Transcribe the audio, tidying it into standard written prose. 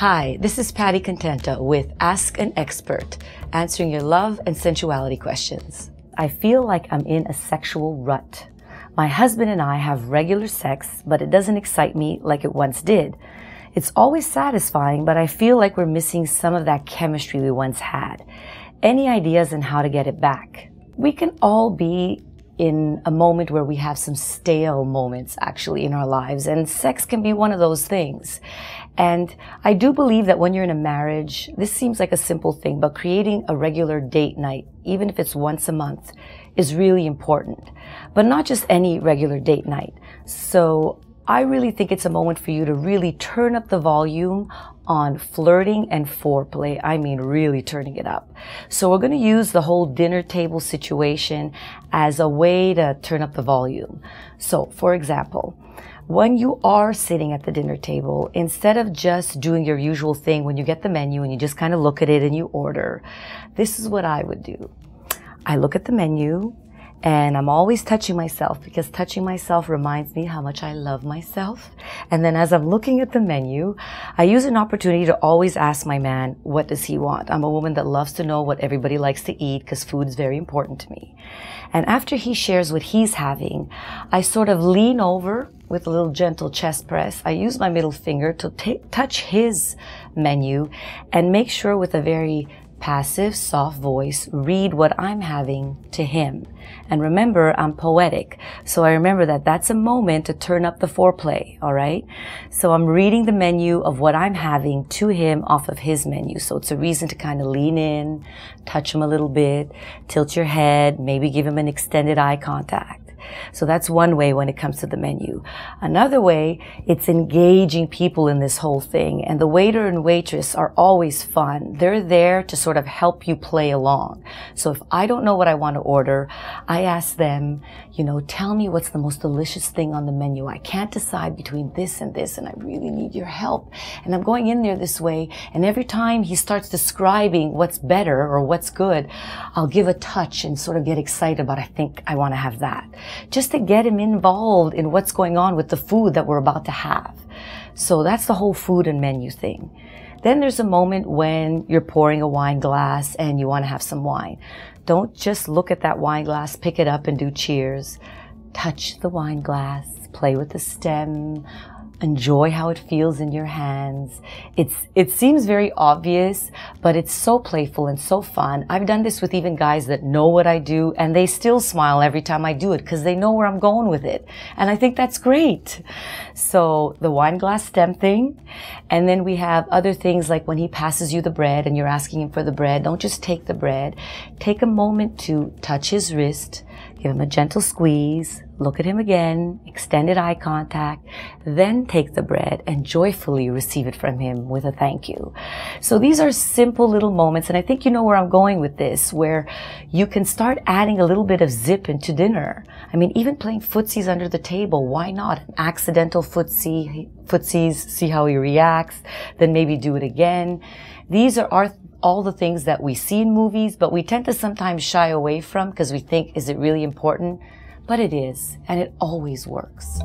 Hi, this is Patty Contenta with Ask an Expert, answering your love and sensuality questions. I feel like I'm in a sexual rut. My husband and I have regular sex, but it doesn't excite me like it once did. It's always satisfying, but I feel like we're missing some of that chemistry we once had. Any ideas on how to get it back? We can all be in a moment where we have some stale moments actually in our lives, and sex can be one of those things. And I do believe that when you're in a marriage, this seems like a simple thing, but creating a regular date night, even if it's once a month, is really important. But not just any regular date night. So I really think it's a moment for you to really turn up the volume on flirting and foreplay. I mean, really turning it up. So we're going to use the whole dinner table situation as a way to turn up the volume. So, for example, when you are sitting at the dinner table, instead of just doing your usual thing when you get the menu and you just kind of look at it and you order, this is what I would do. I look at the menu, and I'm always touching myself because touching myself reminds me how much I love myself. And then as I'm looking at the menu, I use an opportunity to always ask my man, what does he want? I'm a woman that loves to know what everybody likes to eat because food is very important to me. And after he shares what he's having, I sort of lean over with a little gentle chest press. I use my middle finger to touch his menu and make sure with a very passive, soft voice, read what I'm having to him. And remember, I'm poetic. So I remember that that's a moment to turn up the foreplay, all right? So I'm reading the menu of what I'm having to him off of his menu. So it's a reason to kind of lean in, touch him a little bit, tilt your head, maybe give him an extended eye contact. So that's one way when it comes to the menu. Another way, it's engaging people in this whole thing. And the waiter and waitress are always fun. They're there to sort of help you play along. So if I don't know what I want to order, I ask them, tell me what's the most delicious thing on the menu. I can't decide between this and this, and I really need your help. And I'm going in there this way, and every time he starts describing what's better or what's good, I'll give a touch and sort of get excited about, I think I want to have that. Just to get him involved in what's going on with the food that we're about to have. So that's the whole food and menu thing. Then there's a moment when you're pouring a wine glass and you want to have some wine. Don't just look at that wine glass, pick it up and do cheers. Touch the wine glass, play with the stem, enjoy how it feels in your hands. It seems very obvious, but it's so playful and so fun. I've done this with even guys that know what I do, and they still smile every time I do it because they know where I'm going with it. And I think that's great. So the wine glass stem thing. And then we have other things like when he passes you the bread and you're asking him for the bread, don't just take the bread. Take a moment to touch his wrist, give him a gentle squeeze, look at him again, extended eye contact, then take the bread and joyfully receive it from him with a thank you. So these are simple little moments, and I think you know where I'm going with this, where you can start adding a little bit of zip into dinner. I mean, even playing footsies under the table, why not? An accidental footsies, see how he reacts, then maybe do it again. These are all the things that we see in movies, but we tend to sometimes shy away from because we think, is it really important? But it is, and it always works.